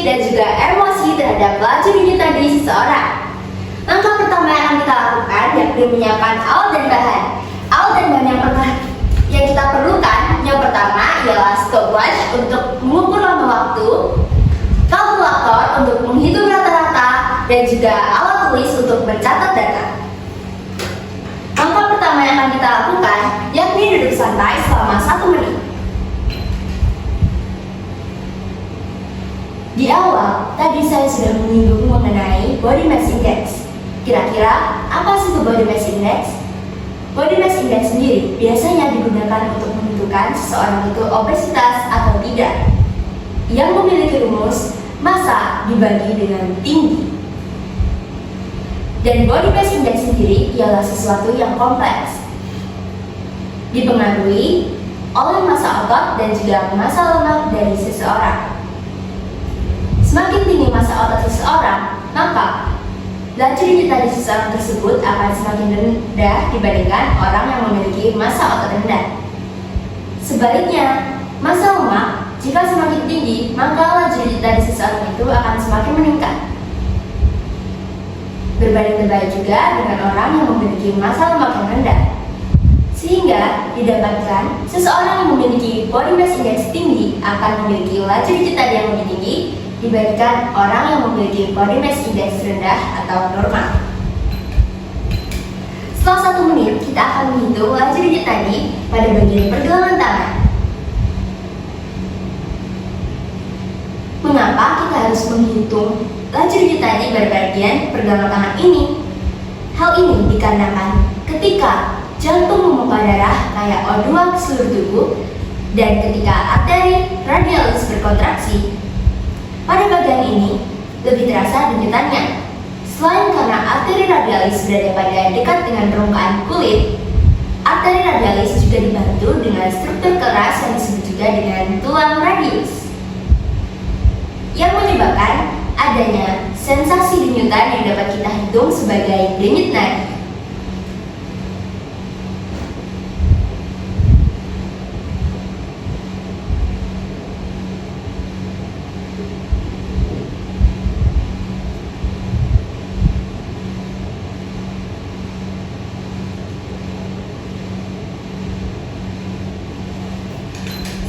dan juga emosi terhadap laju denyut nadi seseorang. Langkah pertama yang akan kita lakukan yakni menyiapkan alat dan bahan. Alat dan bahan yang kita perlukan yang pertama ialah stopwatch untuk mengukur lama waktu, kalkulator untuk menghitung rata-rata, dan juga alat tulis untuk mencatat data. Langkah pertama yang akan kita lakukan yakni duduk santai selama 1 menit. Di awal, tadi saya sudah menyinggung mengenai body mass index. Kira-kira apa sih itu body mass index? Body mass index sendiri biasanya digunakan untuk menentukan seseorang itu obesitas atau tidak, yang memiliki rumus massa dibagi dengan tinggi. Dan body mass index sendiri ialah sesuatu yang kompleks, dipengaruhi oleh massa otot dan juga massa lemak dari seseorang. Semakin tinggi massa otot seseorang, maka laju denyut nadi seseorang tersebut akan semakin rendah dibandingkan orang yang memiliki massa otot rendah. Sebaliknya, massa lemak jika semakin tinggi, maka laju denyut nadi seseorang itu akan semakin meningkat. Berbanding terbalik juga dengan orang yang memiliki massa lemak yang rendah. Sehingga didapatkan seseorang yang memiliki body mass index tinggi akan memiliki laju denyut nadi yang lebih tinggi dibandingkan orang yang memiliki body mass index rendah atau normal. Setelah 1 menit, kita akan menghitung laju denyut nadi pada bagian pergelangan tangan. Mengapa kita harus menghitung laju denyut nadi pada bagian pergelangan tangan ini? Hal ini dikarenakan ketika jantung memompa darah kayak O2 ke seluruh tubuh dan ketika arteri radialis berkontraksi, pada bagian ini lebih terasa denyutannya. Selain karena arteri radialis berada pada dekat dengan permukaan kulit, arteri radialis juga dibantu dengan struktur keras yang disebut juga dengan tulang radius, yang menyebabkan adanya sensasi denyutan yang dapat kita hitung sebagai denyut nadi.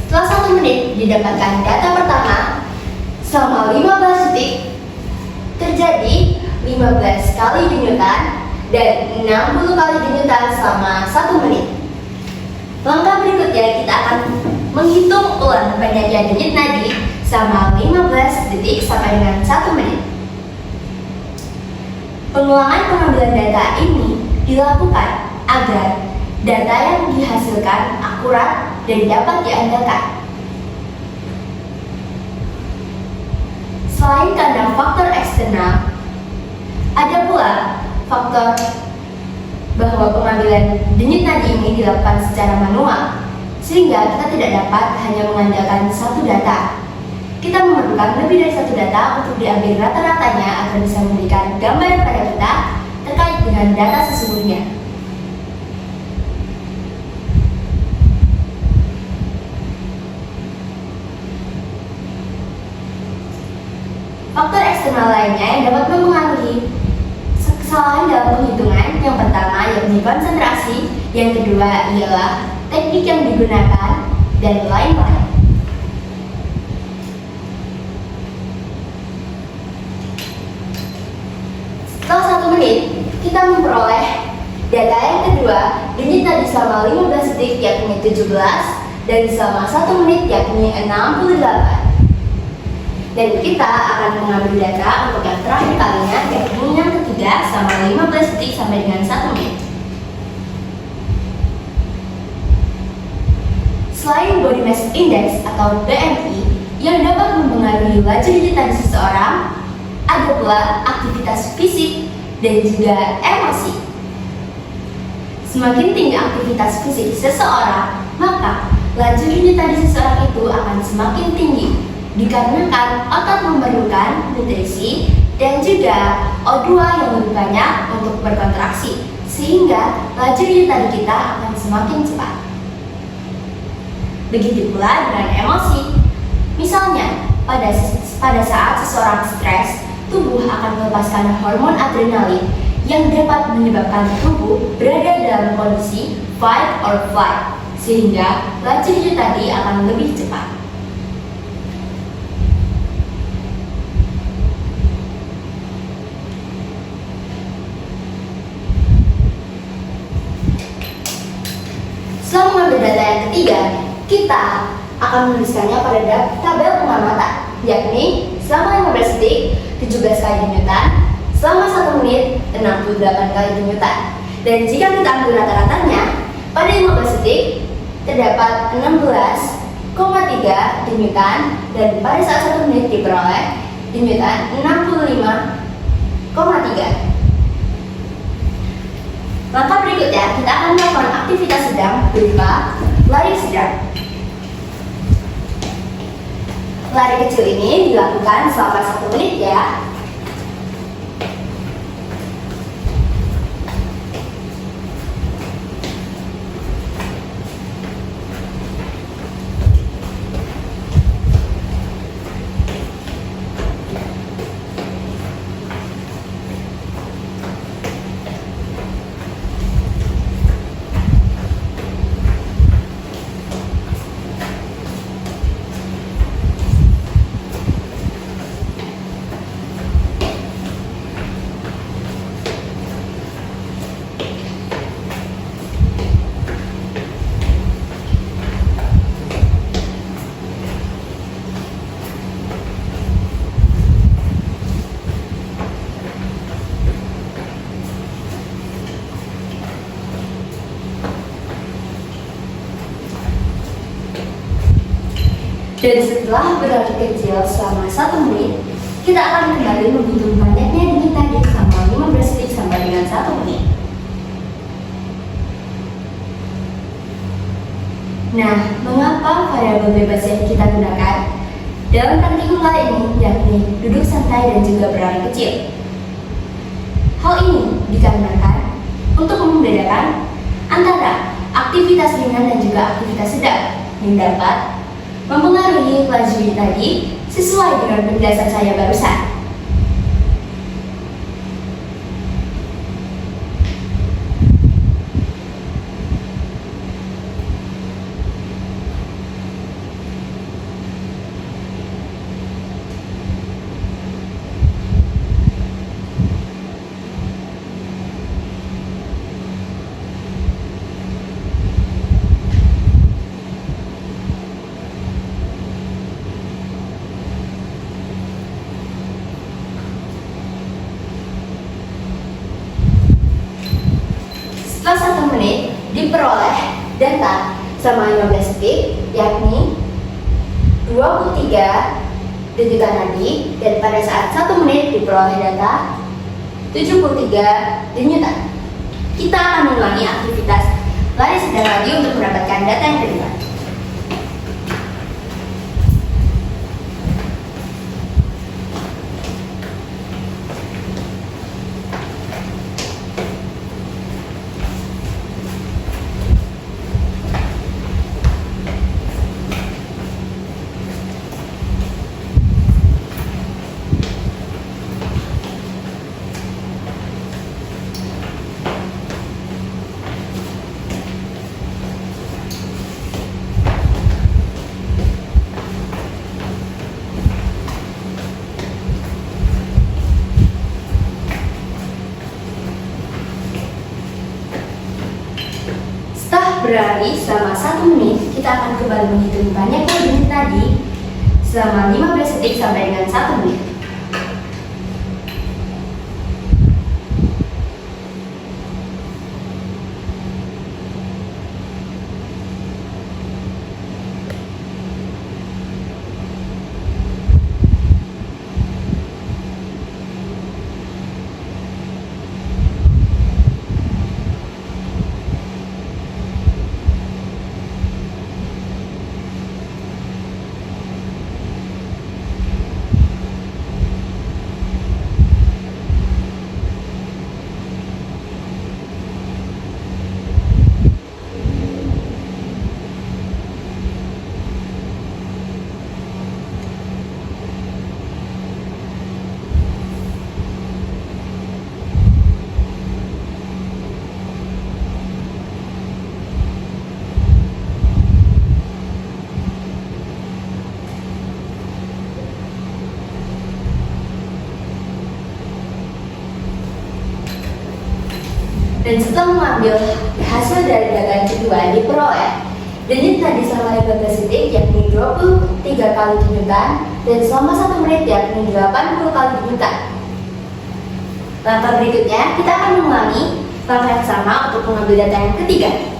Setelah 1 menit didapatkan data pertama, selama 15 detik terjadi 15 kali denyutan dan 60 kali denyutan selama 1 menit. Langkah berikutnya kita akan menghitung ulang banyaknya denyut nadi selama 15 detik sampai dengan 1 menit. Pengulangan pengambilan data ini dilakukan agar data yang dihasilkan akurat dan dapat diandalkan. Selain karena faktor eksternal, ada pula faktor bahwa pengambilan denyut nadi ini dilakukan secara manual, sehingga kita tidak dapat hanya mengandalkan satu data. Kita memerlukan lebih dari satu data untuk diambil rata-ratanya agar bisa memberikan gambaran pada kita terkait dengan data sesungguhnya. Faktor eksternal lainnya yang dapat mempengaruhi kesalahan dalam penghitungan yang pertama yakni konsentrasi, yang kedua ialah teknik yang digunakan, dan lain-lain. Setelah 1 menit, kita memperoleh data yang kedua, denyut nadi selama 15 detik yakni 17 dan selama 1 menit yakni 68. Dan kita akan mengambil data untuk yang terakhir kalinya, yakni yang ketiga selama 15 detik sampai dengan 1 menit. Selain body mass index atau BMI yang dapat mempengaruhi laju denyut nadi seseorang, ada pula aktivitas fisik dan juga emosi. Semakin tinggi aktivitas fisik seseorang, maka laju denyut nadi seseorang itu akan semakin tinggi, dikarenakan otot memerlukan nutrisi dan juga O2 yang lebih banyak untuk berkontraksi, sehingga laju denyut nadi kita akan semakin cepat. Begitu pula dengan emosi. Misalnya, pada saat seseorang stres, tubuh akan melepaskan hormon adrenalin yang dapat menyebabkan tubuh berada dalam kondisi fight or flight, sehingga laju hijau tadi akan lebih cepat. Setelah mengambil data yang ketiga, kita akan menuliskannya pada tabel pengamatan, yakni selama 15 detik 17 kali denyutan, selama 1 menit 68 kali denyutan. Dan jika kita ambil rata-ratanya, pada 15 detik terdapat 16,3 denyutan, dan pada saat 1 menit diperoleh denyutan 65,3. Maka berikutnya kita akan melakukan aktivitas sedang berupa lari sedang. Lari kecil ini dilakukan selama 1 menit ya. Dan setelah berlari kecil selama 1 menit, kita akan kembali menghitung banyaknya denyut tadi selama 15 detik sampai dengan 1 menit. Nah, mengapa variabel bebas yang kita gunakan dalam ranking kali ini, yakni duduk santai dan juga berlari kecil? Hal ini dikarenakan untuk membedakan antara aktivitas ringan dan juga aktivitas sedang yang dapat mempengaruhi laju tadi sesuai dengan penjelasan saya barusan. Setelah 1 menit diperoleh data selama 15 detik, yakni 23 denyutan nadi, dan pada saat 1 menit diperoleh data 73 denyutan. Kita akan mengulangi aktivitas lari sedang lagi untuk mendapatkan data yang kedua. Berlari selama 1 menit, kita akan kembali menghitung banyaknya denyut tadi selama 15 detik sampai dengan 1 menit. Dan setelah mengambil hasil dari data yang kedua diperoleh denyut nadi selama 15 detik yakni 23 kali denyutan dan selama 1 menit yakni 80 kali denyutan. Langkah berikutnya kita akan mengulangi langkah yang sama untuk mengambil data yang ketiga.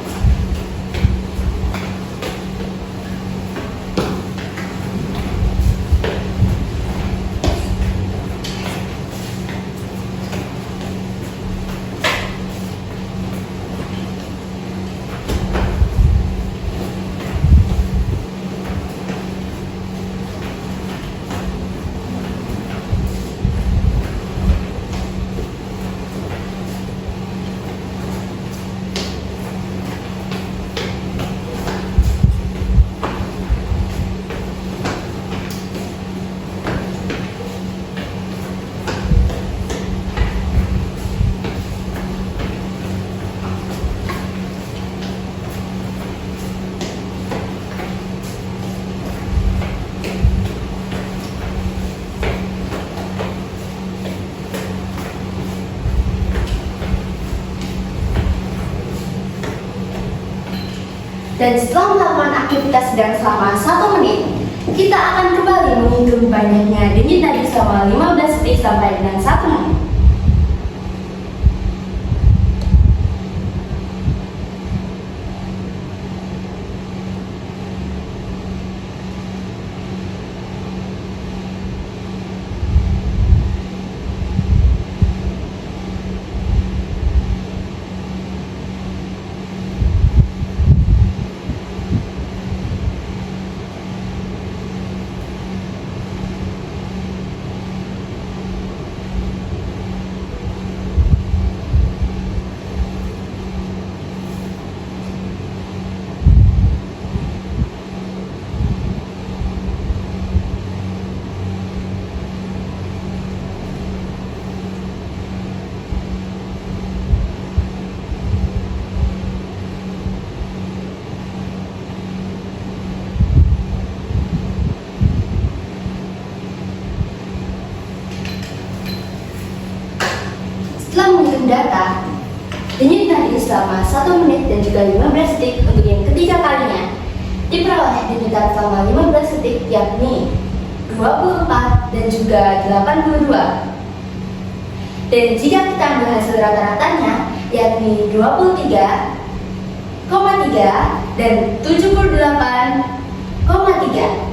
Dan setelah melakukan aktivitas sedang selama 1 menit, kita akan kembali menghitung banyaknya denyut nadi selama 15 detik sampai dengan 1 menit. Setelah menghitung data, denyut nadi selama 1 menit dan juga 15 detik untuk yang ketiga kalinya diperoleh denyutan selama 15 detik yakni 24 dan juga 82. Dan jika kita ambil hasil rata-ratanya yakni 23,3 dan 78,3.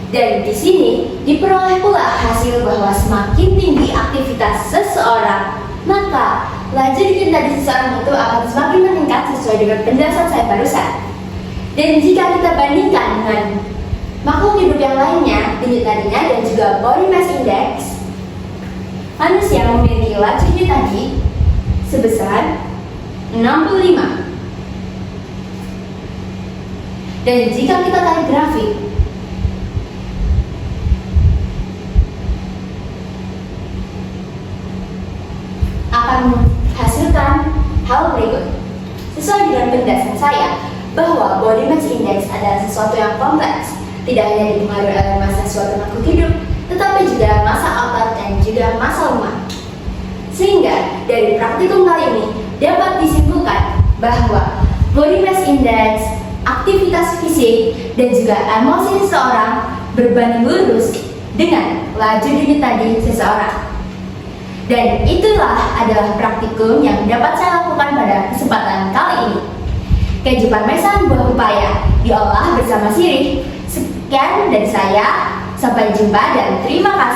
Dan di sini diperoleh pula hasil bahwa semakin tinggi aktivitas seseorang, maka laju denyut nadi seseorang itu akan semakin meningkat sesuai dengan penjelasan saya barusan. Dan jika kita bandingkan dengan makhluk hidup yang lainnya, denyut nadinya dan juga body mass index, manusia memiliki laju denyut nadi sebesar 65. Dan jika kita tarik grafik, akan menghasilkan hal berikut. Sesuai dengan penjelasan saya bahwa body mass index adalah sesuatu yang kompleks, tidak hanya dipengaruhi oleh massa suatu makhluk hidup, tetapi juga massa otot dan juga massa lemak. Sehingga dari praktikum kali ini dapat disimpulkan bahwa body mass index, aktivitas fisik, dan juga emosi seseorang berbanding lurus dengan laju denyut nadi seseorang. Dan itulah adalah praktikum yang dapat saya lakukan pada kesempatan kali ini. Kehidupan mesan buah pepaya diolah bersama sirih. Sekian dari saya, sampai jumpa dan terima kasih.